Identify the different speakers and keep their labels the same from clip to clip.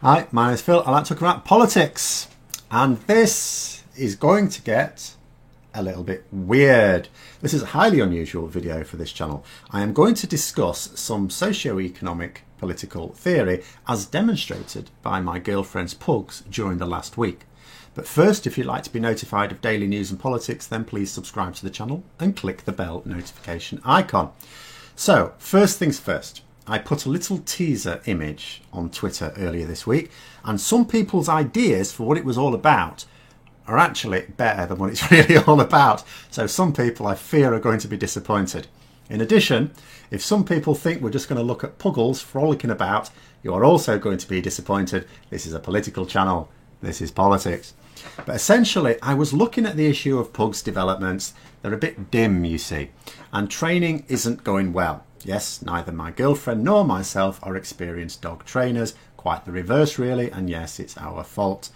Speaker 1: Hi, my name is Phil. I like to talk about politics, and this is going to get a little bit weird. This is a highly unusual video for this channel. I am going to discuss some socio-economic political theory as demonstrated by my girlfriend's pugs during the last week. But first, if you'd like to be notified of daily news and politics, then please subscribe to the channel and click the bell notification icon. So, first things first. I put a little teaser image on Twitter earlier this week, and some people's ideas for what it was all about are actually better than what it's really all about. So some people, I fear, are going to be disappointed. In addition, if some people think we're just going to look at puggles frolicking about, you are also going to be disappointed. This is a political channel. This is politics. But essentially, I was looking at the issue of pugs developments. They're a bit dim, you see, and training isn't going well. Yes, neither my girlfriend nor myself are experienced dog trainers, quite the reverse really, and yes, it's our fault,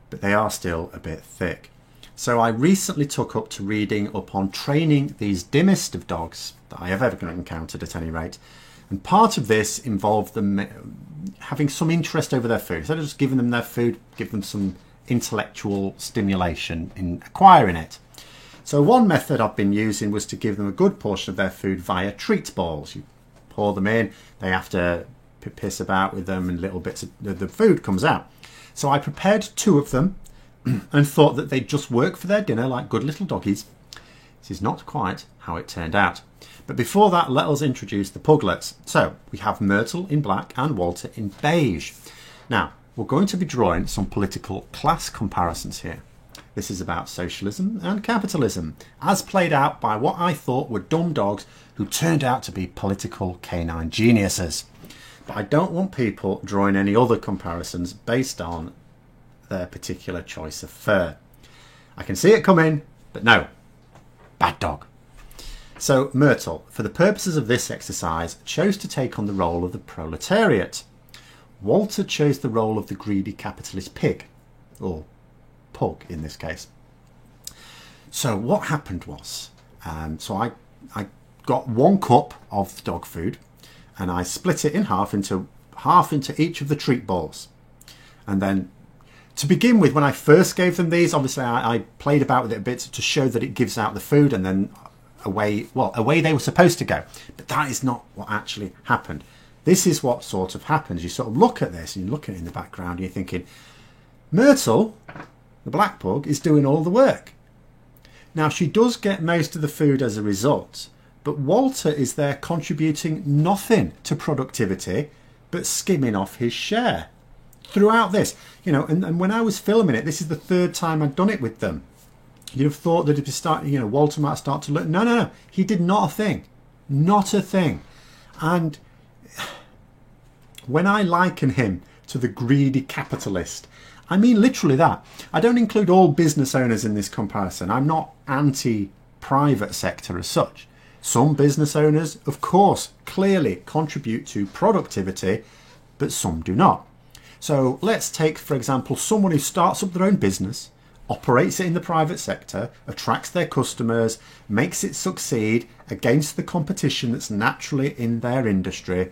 Speaker 1: but they are still a bit thick. So I recently took up to reading up on training these dimmest of dogs that I have ever encountered at any rate, and part of this involved them having some interest over their food. So just giving them their food, give them some intellectual stimulation in acquiring it. So one method I've been using was to give them a good portion of their food via treat balls. You pour them in, they have to piss about with them and little bits of the food comes out. So I prepared 2 of them and thought that they'd just work for their dinner like good little doggies. This is not quite how it turned out. But before that, let us introduce the puglets. So we have Myrtle in black and Walter in beige. Now, we're going to be drawing some political class comparisons here. This is about socialism and capitalism, as played out by what I thought were dumb dogs who turned out to be political canine geniuses. But I don't want people drawing any other comparisons based on their particular choice of fur. I can see it coming, but no. Bad dog. So Myrtle, for the purposes of this exercise, chose to take on the role of the proletariat. Walter chose the role of the greedy capitalist pig, or pug in this case. So what happened was, so I got 1 cup of dog food and I split it in half into each of the treat balls. And then to begin with, when I first gave them these, obviously I played about with it a bit to show that it gives out the food and then away they were supposed to go. But that is not what actually happened. This is what sort of happens. You sort of look at this and you look at it in the background and you're thinking, Myrtle, the black pug, is doing all the work. Now she does get most of the food as a result, but Walter is there contributing nothing to productivity but skimming off his share throughout this. You know, and when I was filming it, this is the 3rd time I'd done it with them. You'd have thought that if you start, you know, Walter might start to look. No. He did not a thing. Not a thing. And when I liken him to the greedy capitalist, I mean literally that. I don't include all business owners in this comparison. I'm not anti-private sector as such. Some business owners, of course, clearly contribute to productivity, but some do not. So let's take, for example, someone who starts up their own business, operates it in the private sector, attracts their customers, makes it succeed against the competition that's naturally in their industry.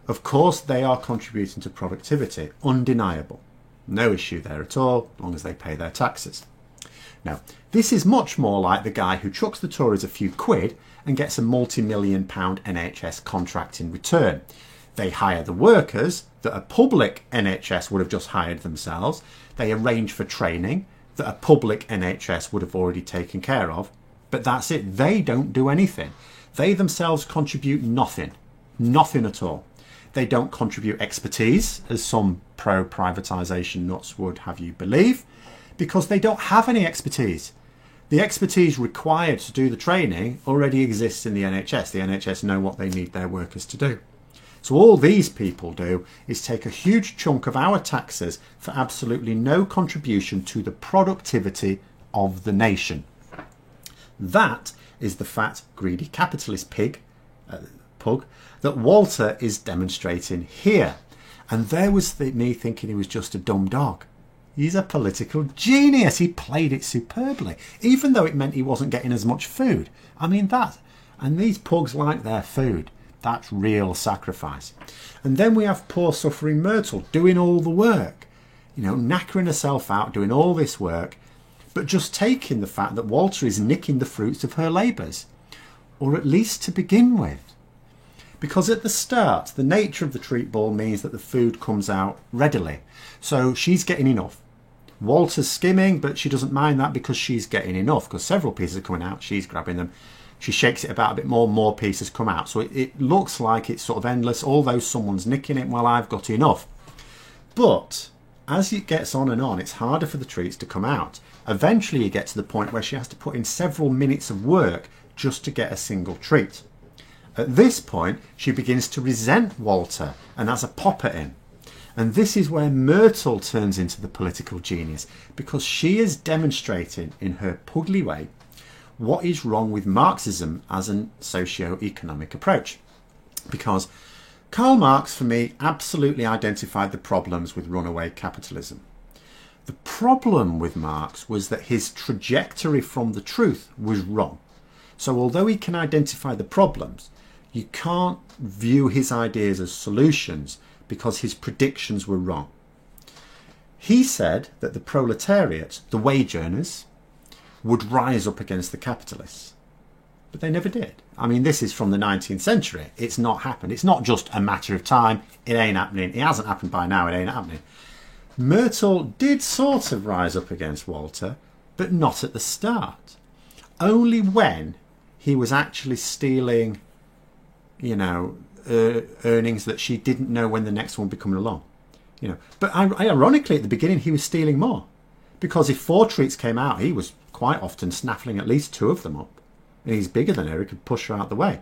Speaker 1: Of course, they are contributing to productivity, undeniable. No issue there at all, as long as they pay their taxes. Now, this is much more like the guy who chucks the Tories a few quid and gets a multi-million-pound NHS contract in return. They hire the workers that a public NHS would have just hired themselves. They arrange for training that a public NHS would have already taken care of. But that's it. They don't do anything. They themselves contribute nothing. Nothing at all. They don't contribute expertise, as some pro-privatisation nuts would have you believe, because they don't have any expertise. The expertise required to do the training already exists in the NHS. The NHS know what they need their workers to do. So all these people do is take a huge chunk of our taxes for absolutely no contribution to the productivity of the nation. That is the fat, greedy capitalist pug that Walter is demonstrating here. And there was me thinking he was just a dumb dog. He's a political genius. He played it superbly, even though it meant he wasn't getting as much food. I mean, that, and these pugs like their food. That's real sacrifice. And then we have poor suffering Myrtle doing all the work, you know, knackering herself out, doing all this work, but just taking the fact that Walter is nicking the fruits of her labours, or at least to begin with. Because at the start, the nature of the treat ball means that the food comes out readily. So she's getting enough. Walter's skimming, but she doesn't mind that because she's getting enough, because several pieces are coming out, she's grabbing them. She shakes it about a bit more pieces come out. So it looks like it's sort of endless, although someone's nicking it. Well, I've got enough. But as it gets on and on, it's harder for the treats to come out. Eventually you get to the point where she has to put in several minutes of work just to get a single treat. At this point, she begins to resent Walter and has a pop at him. And this is where Myrtle turns into the political genius, because she is demonstrating in her puggly way what is wrong with Marxism as a socio-economic approach. Because Karl Marx, for me, absolutely identified the problems with runaway capitalism. The problem with Marx was that his trajectory from the truth was wrong. So although he can identify the problems, you can't view his ideas as solutions because his predictions were wrong. He said that the proletariat, the wage earners, would rise up against the capitalists. But they never did. I mean, this is from the 19th century. It's not happened. It's not just a matter of time. It ain't happening. It hasn't happened by now. It ain't happening. Myrtle did sort of rise up against Walter, but not at the start. Only when he was actually stealing, you know, earnings that she didn't know when the next one would be coming along. You know, but ironically, at the beginning, he was stealing more. Because if 4 treats came out, he was quite often snaffling at least 2 of them up. And he's bigger than her, he could push her out the way.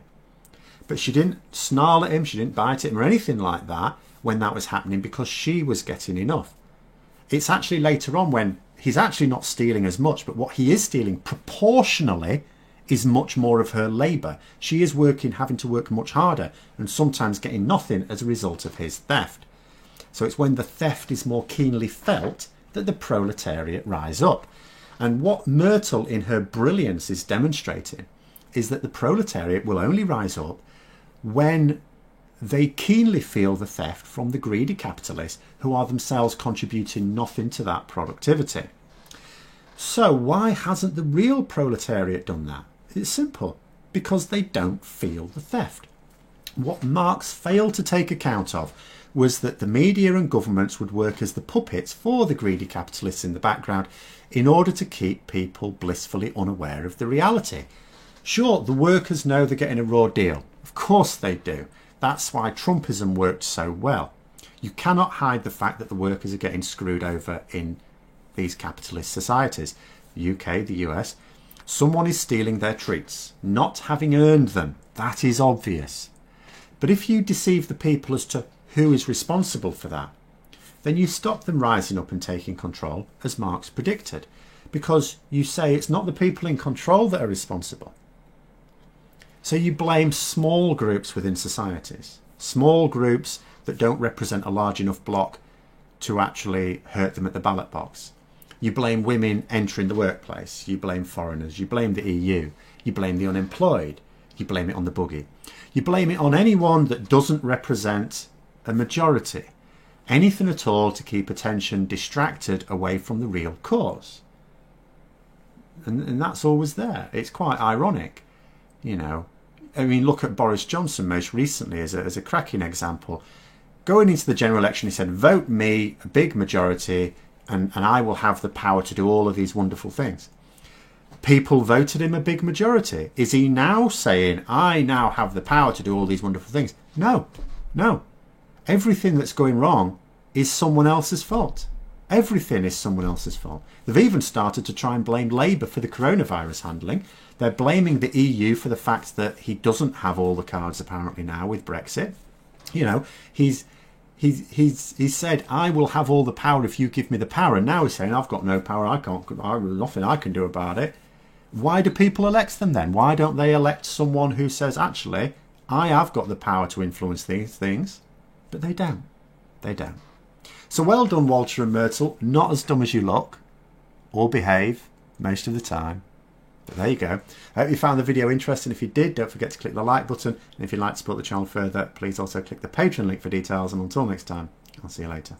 Speaker 1: But she didn't snarl at him, she didn't bite at him or anything like that when that was happening, because she was getting enough. It's actually later on when he's actually not stealing as much, but what he is stealing proportionally is much more of her labour. She is working, having to work much harder, and sometimes getting nothing as a result of his theft. So it's when the theft is more keenly felt that the proletariat rise up. And what Myrtle, in her brilliance, is demonstrating is that the proletariat will only rise up when they keenly feel the theft from the greedy capitalists, who are themselves contributing nothing to that productivity. So why hasn't the real proletariat done that? It's simple. Because they don't feel the theft. What Marx failed to take account of was that the media and governments would work as the puppets for the greedy capitalists in the background in order to keep people blissfully unaware of the reality. Sure, the workers know they're getting a raw deal. Of course they do. That's why Trumpism worked so well. You cannot hide the fact that the workers are getting screwed over in these capitalist societies. The UK, the US. Someone is stealing their treats, not having earned them. That is obvious. But if you deceive the people as to who is responsible for that, then you stop them rising up and taking control, as Marx predicted, because you say it's not the people in control that are responsible. So you blame small groups within societies, small groups that don't represent a large enough bloc to actually hurt them at the ballot box. You blame women entering the workplace, you blame foreigners, you blame the EU, you blame the unemployed, you blame it on the buggy. You blame it on anyone that doesn't represent a majority. Anything at all to keep attention distracted away from the real cause. And that's always there. It's quite ironic, you know. I mean, look at Boris Johnson most recently as a cracking example. Going into the general election, he said, vote me, a big majority, and I will have the power to do all of these wonderful things. People voted him a big majority. Is he now saying, I now have the power to do all these wonderful things? No, no. Everything that's going wrong is someone else's fault. Everything is someone else's fault. They've even started to try and blame Labour for the coronavirus handling. They're blaming the EU for the fact that he doesn't have all the cards apparently now with Brexit. You know, he's said, I will have all the power if you give me the power. And now he's saying, I've got no power. Nothing I can do about it. Why do people elect them then? Why don't they elect someone who says, actually, I have got the power to influence these things? But they don't. They don't. So well done, Walter and Myrtle. Not as dumb as you look, or behave most of the time. But there you go. I hope you found the video interesting. If you did, don't forget to click the like button. And if you'd like to support the channel further, please also click the Patreon link for details. And until next time, I'll see you later.